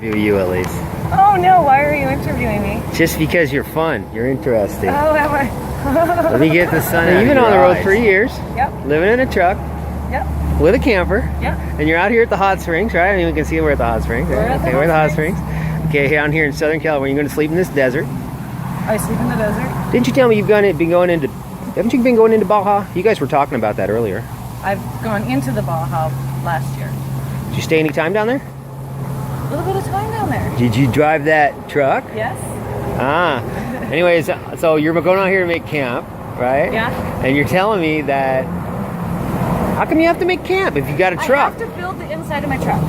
You, Alisa. Oh no, why are you interviewing me? Just because you're fun. You're interesting. Oh, am I? Let me get the sun out. You've been on the road 3 years. Yep. Living in a truck. Yep. With a camper. Yep. And you're out here at the hot springs, right? I mean, we can see we're at the hot springs. We're at the we're at the hot springs. Okay, down here in Southern California, you're going to sleep in this desert. I sleep in the desert. Didn't you tell me haven't you been going into Baja? You guys were talking about that earlier. I've gone into the Baja last year. Did you stay any time down there? A little bit of time down there. Did you drive that truck? Yes. Anyways, so you're going out here to make camp, right? Yeah. And you're telling me that, how come you have to make camp if you got a truck? I have to build the inside of my truck.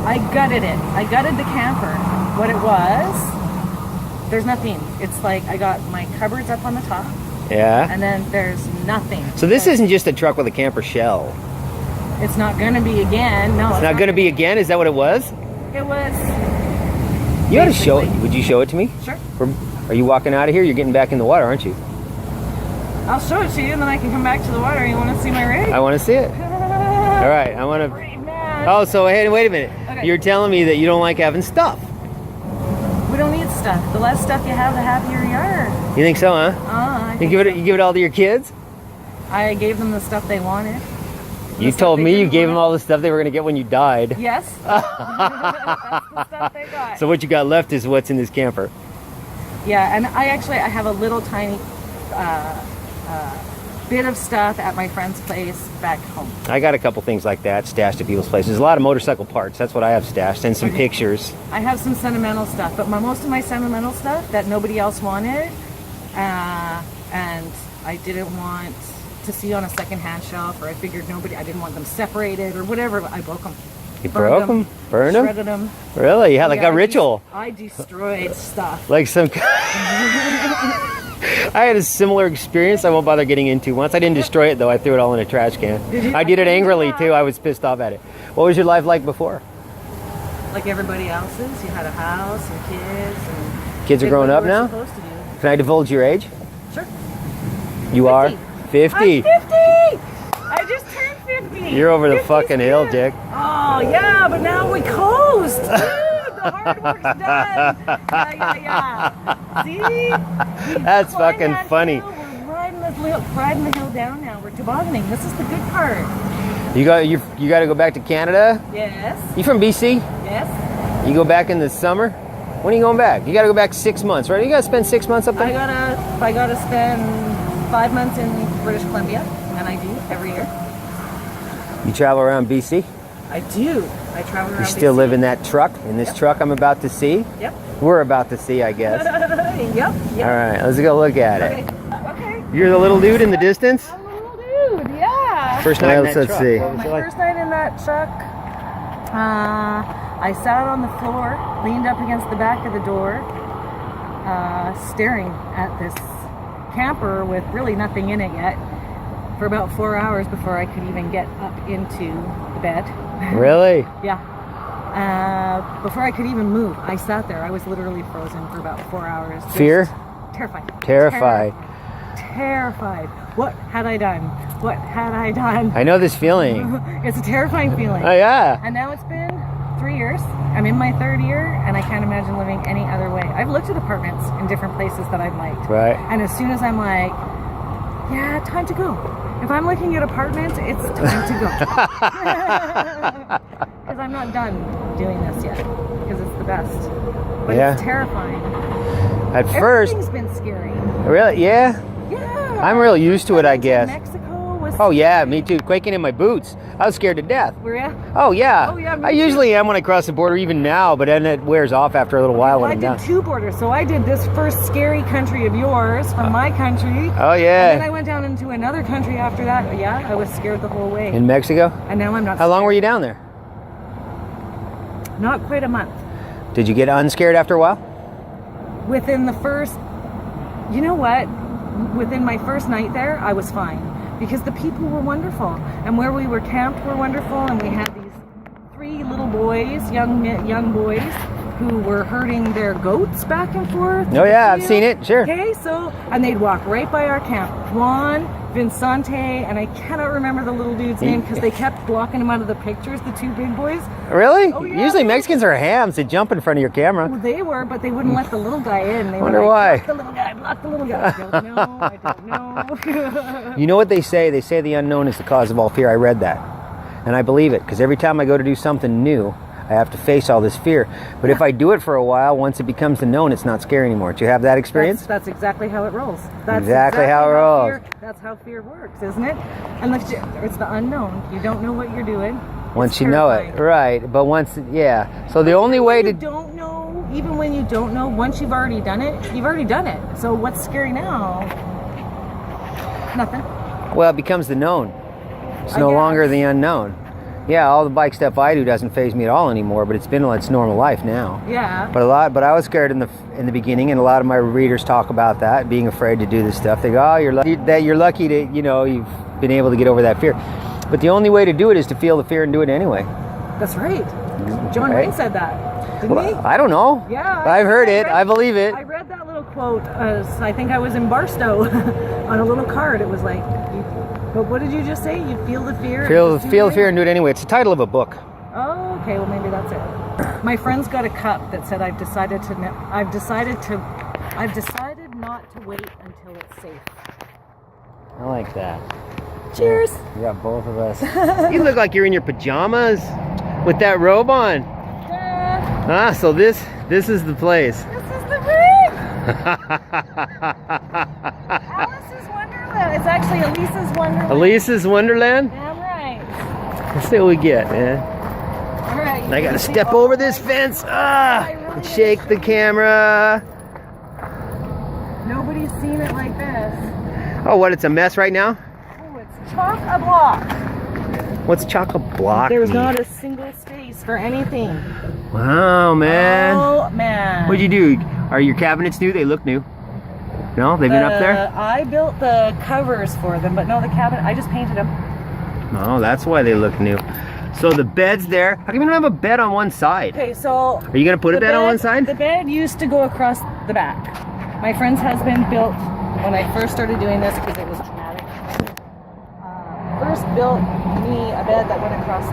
I gutted it. I gutted the camper. What it was, there's nothing. It's like I got my cupboards up on the top. Yeah. And then there's nothing. So this isn't just a truck with a camper shell. It's not going to be again. No. It's not going to be again? Is that what it was? It was. You ought to show it. Would you show it to me? Sure. Are you walking out of here? You're getting back in the water, aren't you? I'll show it to you, and then I can come back to the water. You want to see my rig? I want to see it. All right. I want to. Oh, so hey, wait a minute. Okay. You're telling me that you don't like having stuff. We don't need stuff. The less stuff you have, the happier you are. You think so, huh? You give it all to your kids? I gave them the stuff they wanted. You told me you gave them all the stuff they were going to get when you died. Yes. That's the stuff they got. So what you got left is what's in this camper. Yeah, and I have a little tiny bit of stuff at my friend's place back home. I got a couple things like that stashed at people's places. A lot of motorcycle parts. That's what I have stashed, and some pictures. I have some sentimental stuff, but most of my sentimental stuff that nobody else wanted, and I didn't want to see on a secondhand shelf, or I figured I didn't want them separated or whatever. I broke them. You broke them? Burned them? Shredded them. Really? Yeah, like a ritual. I destroyed stuff. Like some. I had a similar experience I won't bother getting into once. I didn't destroy it though. I threw it all in a trash can. Did you? I did it angrily too. I was pissed off at it. What was your life like before? Like everybody else's. You had a house and kids. And kids are growing up now? Can I divulge your age? Sure. You 50. Are? 50. I'm 50! I just turned 50. You're over the fucking hill, Dick. Oh, yeah, but now we coast. Dude, the hard work's done. Yeah. See? That's fucking funny. We're riding the hill down now. We're tobogganing. This is the good part. You got to go back to Canada? Yes. You from BC? Yes. You go back in the summer? When are you going back? You got to go back 6 months, right? You got to spend 6 months up there? I gotta spend 5 months in British Columbia, and I do every year. You travel around BC? I do. I travel around You still BC. live in that truck? In this truck I'm about to see? Yep. We're about to see, I guess. Yep. All right, let's go look at it. Okay. You're the little dude in the distance? I'm a little dude, yeah. First night in that truck. Let's see. My first night in that truck, I sat on the floor, leaned up against the back of the door, staring at this camper with really nothing in it yet for about 4 hours before I could even get up into the bed. Really? Yeah. Before I could even move, I sat there. I was literally frozen for about 4 hours. Fear? Terrified. Terrified. What had I done? What had I done? I know this feeling. It's a terrifying feeling. Oh, yeah. And now it's been 3 years. I'm in my 3rd year, and I can't imagine living any other way. I've looked at apartments in different places that I've liked. Right. And as soon as I'm like, yeah, time to go. If I'm looking at apartments, it's time to go. Because I'm not done doing this yet. Because it's the best. But yeah. It's terrifying. At first. Everything's been scary. Really? Yeah? Yeah. I'm real used to it, I guess. Mexico was Oh, yeah, me too. Quaking in my boots. I was scared to death. Were you? Oh, yeah. Oh, yeah, me I too. usually am when I cross the border, even now, but then it wears off after a little while when I'm down. I did 2 borders, so I did this first scary country of yours from my country. Oh, yeah. And then I went down into another country after that. Yeah, I was scared the whole way. In Mexico? And now I'm not How long scared. were you down there? Not quite a month. Did you get unscared after a while? Within the first, you know what? Within my first night there, I was fine. Because the people were wonderful. And where we were camped were wonderful. And we had these 3 little boys, young boys, who were herding their goats back and forth. Oh, yeah, I've seen it. Sure. Okay, and they'd walk right by our camp. Juan, Vincente, and I cannot remember the little dude's name because they kept blocking him out of the pictures, the two big boys. Really? Oh, yeah. Usually Mexicans are hams. They jump in front of your camera. Well, they were, but they wouldn't let the little guy in. They Wonder were like, why. block the little guy, block the little guy. I don't know. You know what they say? They say the unknown is the cause of all fear. I read that. And I believe it, because every time I go to do something new, I have to face all this fear. But if I do it for a while, once it becomes the known, it's not scary anymore. Do you have that experience? That's exactly how it rolls. That's exactly how it rolls. That's how fear works, isn't it? And it's the unknown. You don't know what you're doing. Once you know it, right? But once, yeah. So the only way to don't know, even when you don't know, once you've already done it, you've already done it. So what's scary now? Nothing. well, it becomes the known. It's no longer the unknown. Yeah, all the bike stuff I do doesn't faze me at all anymore, but it's normal life now. Yeah. But I was scared in the beginning, and a lot of my readers talk about that, being afraid to do this stuff. They go, "Oh, you're lucky to, you've been able to get over that fear." But the only way to do it is to feel the fear and do it anyway. That's right. John Wayne said that, didn't he? I don't know. Yeah. I've heard it. I believe it. I read that little quote. I think I was in Barstow on a little card. It was like, but what did you just say? You feel the fear. Feel the fear and do it anyway. It's the title of a book. Oh, okay. Well, maybe that's it. My friend's got a cup that said, I've decided not to wait until it's safe. I like that. Cheers. You got both of us. You look like you're in your pajamas with that robe on. Yeah. So this is the place. This is the ring. Alice's Wonderland. It's actually Alisa's Wonderland. Alisa's Wonderland? Damn right. Let's see what we get, man. All right. I gotta step over this fence. And shake the camera. Nobody's seen it like this. Oh, what? It's a mess right now? Oh, it's chock-a-block. What's chock-a-block? There's mean? not a single space for anything. Wow, man. Oh, man. What'd you do? Are your cabinets new? They look new. No? They've been up there? I built the covers for them, but no, the cabinet, I just painted them. Oh, that's why they look new. So the bed's there. How come you don't have a bed on one side? Okay, so... Are you going to put a bed on one side? The bed used to go across the back. My friend's husband built, when I first started doing this, because it was traumatic, first built me a bed that went across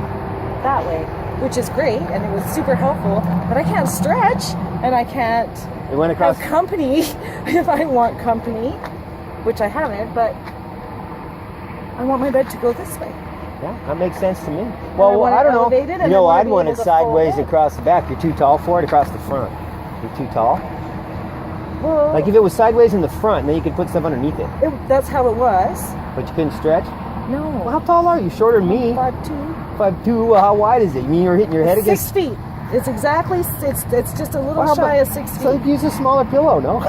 that way, which is great, and it was super helpful, but I can't stretch, and I can't It went across. have company if I want company, which I haven't, but I want my bed to go this way. Yeah, that makes sense to me. Well, want I it don't know. elevated, and No, then I'd be want able it to sideways fold it. across the back. You're too tall for it across the front. You're too tall. Well, Like if it was sideways in the front, then you could put stuff underneath it. that's how it was. But you couldn't stretch? No. Well, how tall are you? Shorter than me. 5'2". 5'2". Well, how wide is it? You mean you're hitting your head 6 against... feet. It's exactly, it's just a little Well, shy of 6 feet. So use a smaller pillow, no?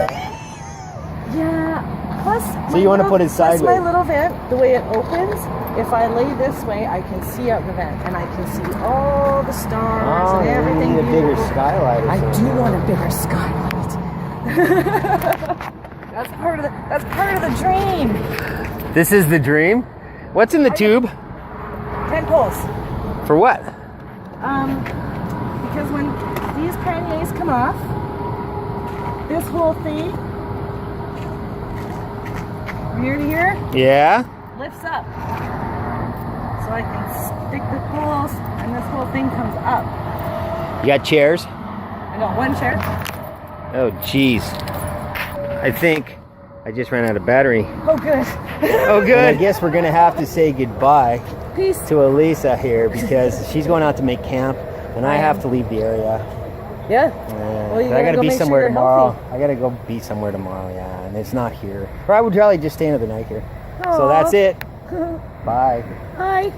Yeah. Plus, So you want to put it plus sideways? my little vent, the way it opens, if I lay this way, I can see out the vent, and I can see all the stars and everything. You need a bigger beautiful. skylight. Or I something. do want a bigger skylight. That's part of the dream. This is the dream? What's in the tube? 10 poles. For what? Because when these panniers come off, this whole thing, from here to here, Yeah? lifts up. So I can stick the poles, and this whole thing comes up. You got chairs? I got one chair. Oh, jeez. I think I just ran out of battery. Oh, good. Oh, good. I guess we're going to have to say goodbye Peace. to Alisa here because she's going out to make camp, and I have to leave the area. Yeah. Well, you I gotta go be make sure somewhere you're tomorrow. healthy. I gotta go be somewhere tomorrow, yeah, and it's not here. Or I would probably just stay another night here. So Aw. that's it. Bye. Hi.